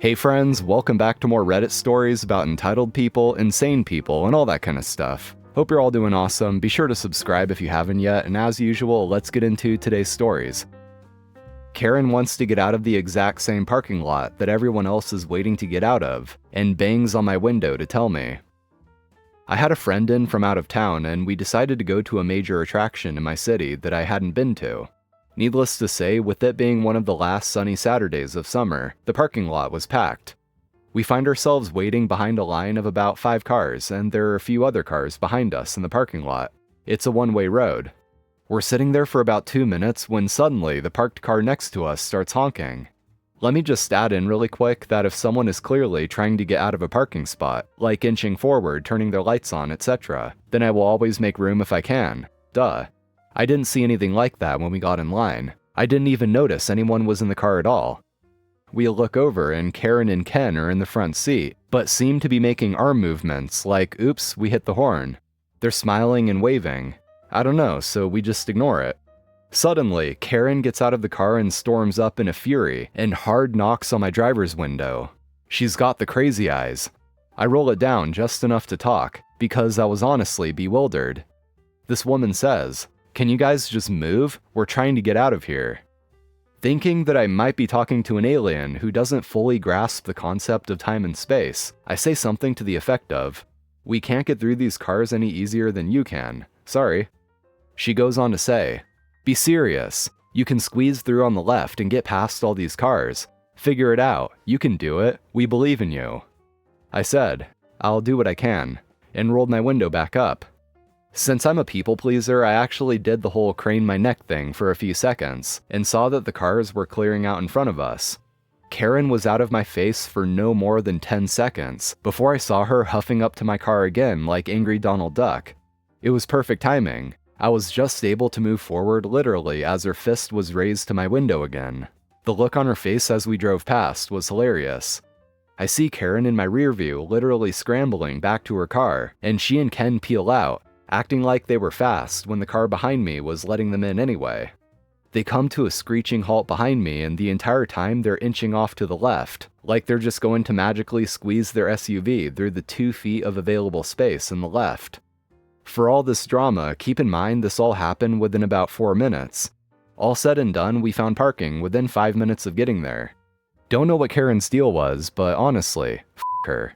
Hey friends, welcome back to more Reddit stories about entitled people, insane people, and all that kind of stuff. Hope you're all doing awesome. Be sure to subscribe if you haven't yet, and as usual, let's get into today's stories. Karen wants to get out of the exact same parking lot that everyone else is waiting to get out of, and bangs on my window to tell me. I had a friend in from out of town, and we decided to go to a major attraction in my city that I hadn't been to. Needless to say, with it being one of the last sunny Saturdays of summer, the parking lot was packed. We find ourselves waiting behind a line of about 5 cars, and there are a few other cars behind us in the parking lot. It's a one-way road. We're sitting there for about 2 minutes when suddenly the parked car next to us starts honking. Let me just add in really quick that if someone is clearly trying to get out of a parking spot, like inching forward, turning their lights on, etc., then I will always make room if I can. Duh. I didn't see anything like that when we got in line. I didn't even notice anyone was in the car at all. We look over and Karen and Ken are in the front seat, but seem to be making arm movements like, oops, we hit the horn. They're smiling and waving. I don't know, so we just ignore it. Suddenly, Karen gets out of the car and storms up in a fury and hard knocks on my driver's window. She's got the crazy eyes. I roll it down just enough to talk, because I was honestly bewildered. This woman says, "Can you guys just move? We're trying to get out of here." Thinking that I might be talking to an alien who doesn't fully grasp the concept of time and space, I say something to the effect of, "We can't get through these cars any easier than you can. Sorry." She goes on to say, "Be serious. You can squeeze through on the left and get past all these cars. Figure it out. You can do it. We believe in you." I said, "I'll do what I can," and rolled my window back up. Since I'm a people pleaser, I actually did the whole crane my neck thing for a few seconds, and saw that the cars were clearing out in front of us. Karen was out of my face for no more than 10 seconds, before I saw her huffing up to my car again like angry Donald Duck. It was perfect timing. I was just able to move forward literally as her fist was raised to my window again. The look on her face as we drove past was hilarious. I see Karen in my rear view literally scrambling back to her car, and she and Ken peel out, acting like they were fast when the car behind me was letting them in anyway. They come to a screeching halt behind me, and the entire time they're inching off to the left, like they're just going to magically squeeze their SUV through the 2 feet of available space in the left. For all this drama, keep in mind this all happened within about 4 minutes. All said and done, we found parking within 5 minutes of getting there. Don't know what Karen's deal was, but honestly, f*** her.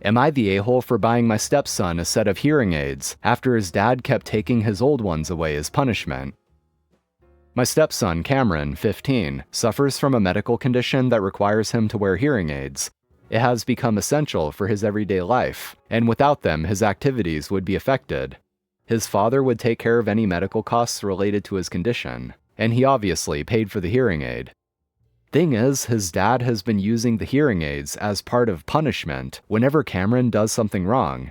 Am I the a-hole for buying my stepson a set of hearing aids after his dad kept taking his old ones away as punishment? My stepson, Cameron, 15, suffers from a medical condition that requires him to wear hearing aids. It has become essential for his everyday life, and without them, his activities would be affected. His father would take care of any medical costs related to his condition, and he obviously paid for the hearing aid. Thing is, his dad has been using the hearing aids as part of punishment whenever Cameron does something wrong.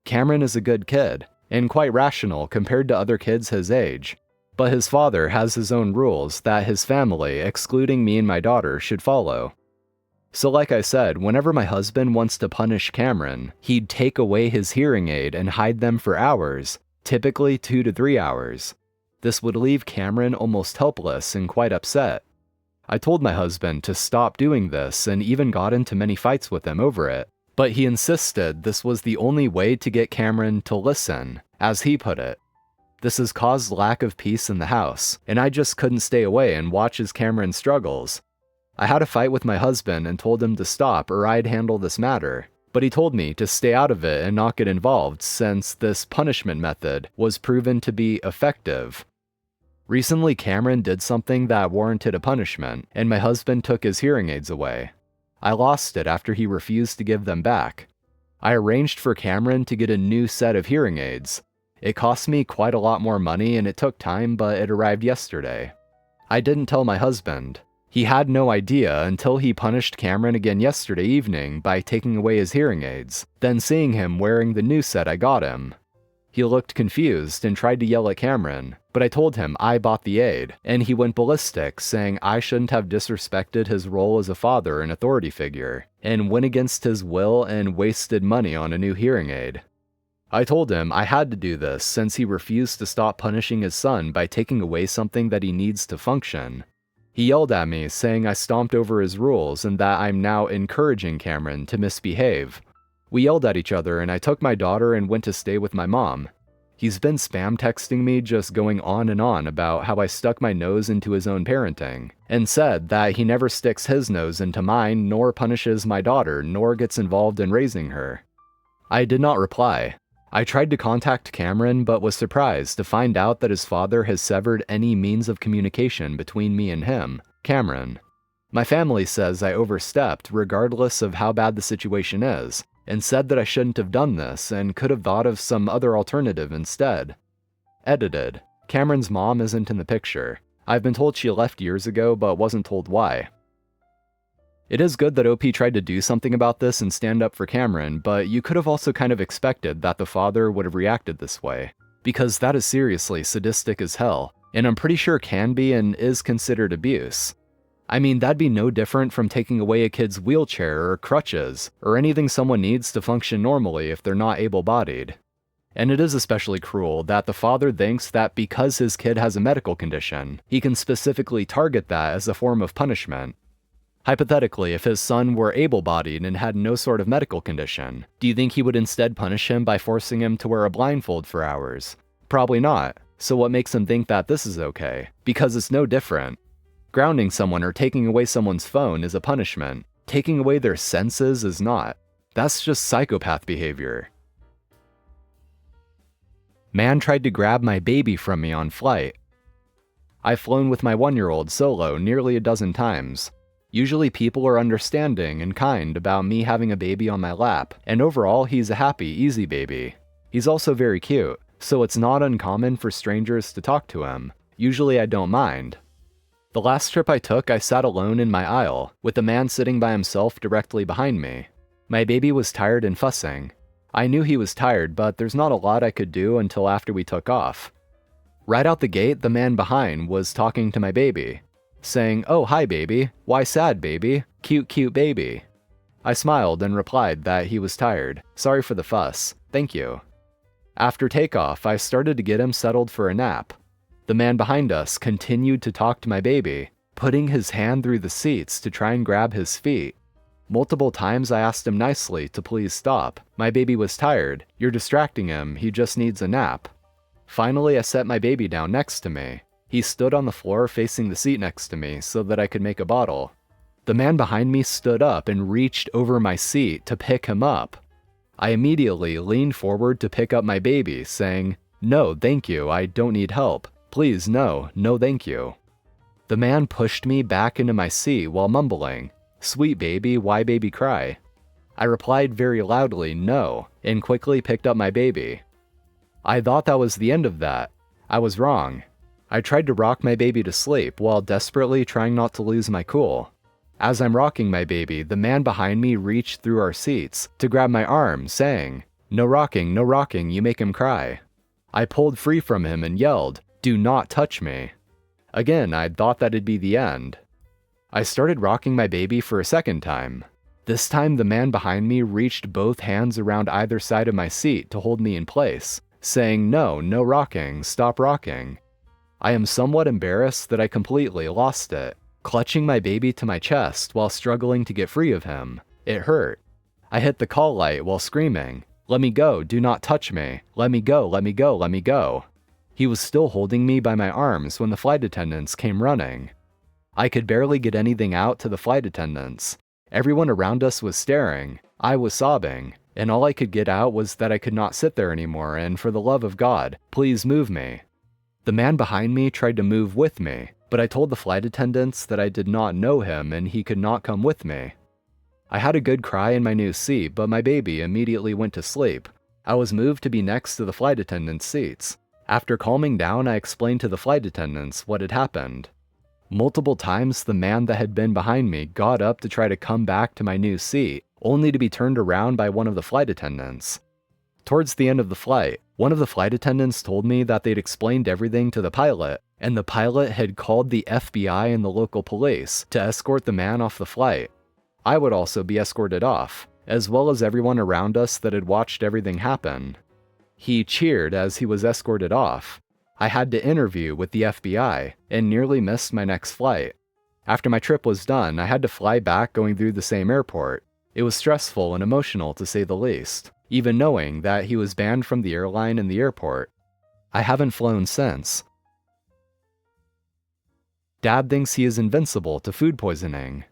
Cameron is a good kid, and quite rational compared to other kids his age, but his father has his own rules that his family, excluding me and my daughter, should follow. So like I said, whenever my husband wants to punish Cameron, he'd take away his hearing aid and hide them for hours, typically 2 to 3 hours. This would leave Cameron almost helpless and quite upset. I told my husband to stop doing this and even got into many fights with him over it, but he insisted this was the only way to get Cameron to listen, as he put it. This has caused lack of peace in the house, and I just couldn't stay away and watch as Cameron struggles. I had a fight with my husband and told him to stop or I'd handle this matter, but he told me to stay out of it and not get involved since this punishment method was proven to be effective. Recently, Cameron did something that warranted a punishment, and my husband took his hearing aids away. I lost it after he refused to give them back. I arranged for Cameron to get a new set of hearing aids. It cost me quite a lot more money and it took time, but it arrived yesterday. I didn't tell my husband. He had no idea until he punished Cameron again yesterday evening by taking away his hearing aids, then seeing him wearing the new set I got him. He looked confused and tried to yell at Cameron, but I told him I bought the aid, and he went ballistic, saying I shouldn't have disrespected his role as a father and authority figure, and went against his will and wasted money on a new hearing aid. I told him I had to do this since he refused to stop punishing his son by taking away something that he needs to function. He yelled at me, saying I stomped over his rules and that I'm now encouraging Cameron to misbehave. We yelled at each other and I took my daughter and went to stay with my mom. He's been spam texting me, just going on and on about how I stuck my nose into his own parenting, and said that he never sticks his nose into mine, nor punishes my daughter, nor gets involved in raising her. I did not reply. I tried to contact Cameron, but was surprised to find out that his father has severed any means of communication between me and him, Cameron. My family says I overstepped regardless of how bad the situation is, and said that I shouldn't have done this and could have thought of some other alternative instead. Edited. Cameron's mom isn't in the picture. I've been told she left years ago, but wasn't told why. It is good that OP tried to do something about this and stand up for Cameron, but you could have also kind of expected that the father would have reacted this way, because that is seriously sadistic as hell, and I'm pretty sure can be and is considered abuse. I mean, that'd be no different from taking away a kid's wheelchair or crutches, or anything someone needs to function normally if they're not able-bodied. And it is especially cruel that the father thinks that because his kid has a medical condition, he can specifically target that as a form of punishment. Hypothetically, if his son were able-bodied and had no sort of medical condition, do you think he would instead punish him by forcing him to wear a blindfold for hours? Probably not. So what makes him think that this is okay? Because it's no different. Grounding someone or taking away someone's phone is a punishment. Taking away their senses is not. That's just psychopath behavior. Man tried to grab my baby from me on flight. I've flown with my 1-year-old solo nearly a dozen times. Usually people are understanding and kind about me having a baby on my lap, and overall he's a happy, easy baby. He's also very cute, so it's not uncommon for strangers to talk to him. Usually I don't mind. The last trip I took, I sat alone in my aisle, with a man sitting by himself directly behind me. My baby was tired and fussing. I knew he was tired, but there's not a lot I could do until after we took off. Right out the gate, the man behind was talking to my baby, saying, "Oh, hi baby. Why sad baby? Cute, cute baby." I smiled and replied that he was tired. Sorry for the fuss. Thank you. After takeoff, I started to get him settled for a nap. The man behind us continued to talk to my baby, putting his hand through the seats to try and grab his feet. Multiple times I asked him nicely to please stop. My baby was tired. You're distracting him. He just needs a nap. Finally, I set my baby down next to me. He stood on the floor facing the seat next to me so that I could make a bottle. The man behind me stood up and reached over my seat to pick him up. I immediately leaned forward to pick up my baby, saying, "No, thank you. I don't need help. Please, no, no thank you." The man pushed me back into my seat while mumbling, "Sweet baby, why baby cry?" I replied very loudly, "No," and quickly picked up my baby. I thought that was the end of that. I was wrong. I tried to rock my baby to sleep while desperately trying not to lose my cool. As I'm rocking my baby, the man behind me reached through our seats to grab my arm, saying, no rocking, you make him cry." I pulled free from him and yelled, "Do not touch me." Again, I thought that'd be the end. I started rocking my baby for a second time. This time, the man behind me reached both hands around either side of my seat to hold me in place, saying, no rocking, stop rocking." I am somewhat embarrassed that I completely lost it, clutching my baby to my chest while struggling to get free of him. It hurt. I hit the call light while screaming, "Let me go, do not touch me. Let me go, let me go, let me go." He was still holding me by my arms when the flight attendants came running. I could barely get anything out to the flight attendants. Everyone around us was staring. I was sobbing, and all I could get out was that I could not sit there anymore and, for the love of God, please move me. The man behind me tried to move with me, but I told the flight attendants that I did not know him and he could not come with me. I had a good cry in my new seat, but my baby immediately went to sleep. I was moved to be next to the flight attendants' seats. After calming down, I explained to the flight attendants what had happened. Multiple times, the man that had been behind me got up to try to come back to my new seat, only to be turned around by one of the flight attendants. Towards the end of the flight, one of the flight attendants told me that they'd explained everything to the pilot, and the pilot had called the FBI and the local police to escort the man off the flight. I would also be escorted off, as well as everyone around us that had watched everything happen. He cheered as he was escorted off. I had to interview with the FBI and nearly missed my next flight. After my trip was done, I had to fly back going through the same airport. It was stressful and emotional to say the least, even knowing that he was banned from the airline and the airport. I haven't flown since. Dad thinks he is invincible to food poisoning.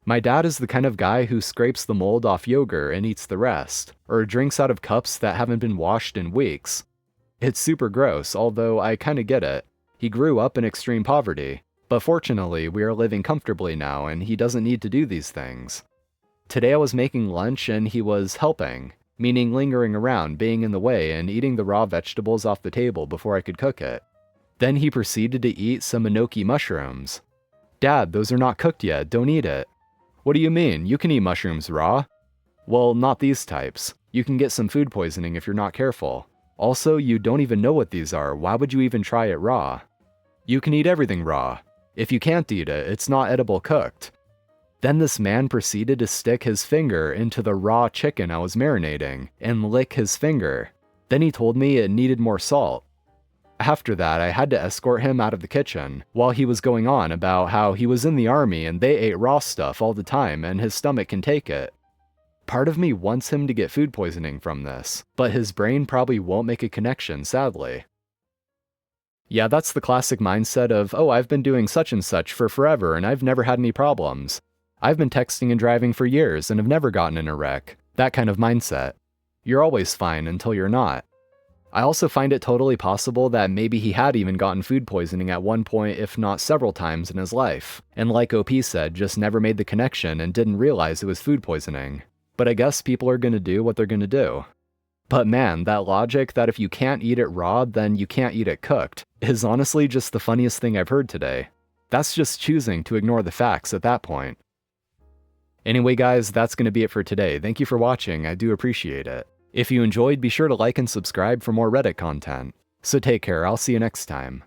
My dad is the kind of guy who scrapes the mold off yogurt and eats the rest, or drinks out of cups that haven't been washed in weeks. It's super gross, although I kinda get it. He grew up in extreme poverty, but fortunately we are living comfortably now and he doesn't need to do these things. Today I was making lunch and he was helping, meaning lingering around, being in the way, and eating the raw vegetables off the table before I could cook it. Then he proceeded to eat some enoki mushrooms. Dad, those are not cooked yet, don't eat it. What do you mean? You can eat mushrooms raw. Well, not these types. You can get some food poisoning if you're not careful. Also, you don't even know what these are. Why would you even try it raw? You can eat everything raw. If you can't eat it, it's not edible cooked. Then this man proceeded to stick his finger into the raw chicken I was marinating and lick his finger. Then he told me it needed more salt. After that, I had to escort him out of the kitchen while he was going on about how he was in the army and they ate raw stuff all the time and his stomach can take it. Part of me wants him to get food poisoning from this, but his brain probably won't make a connection, sadly. Yeah, that's the classic mindset of, oh, I've been doing such and such for forever and I've never had any problems. I've been texting and driving for years and have never gotten in a wreck. That kind of mindset. You're always fine until you're not. I also find it totally possible that maybe he had even gotten food poisoning at one point, if not several times in his life, and like OP said, just never made the connection and didn't realize it was food poisoning. But I guess people are gonna do what they're gonna do. But man, that logic that if you can't eat it raw, then you can't eat it cooked, is honestly just the funniest thing I've heard today. That's just choosing to ignore the facts at that point. Anyway guys, that's gonna be it for today. Thank you for watching, I do appreciate it. If you enjoyed, be sure to like and subscribe for more Reddit content. So take care, I'll see you next time.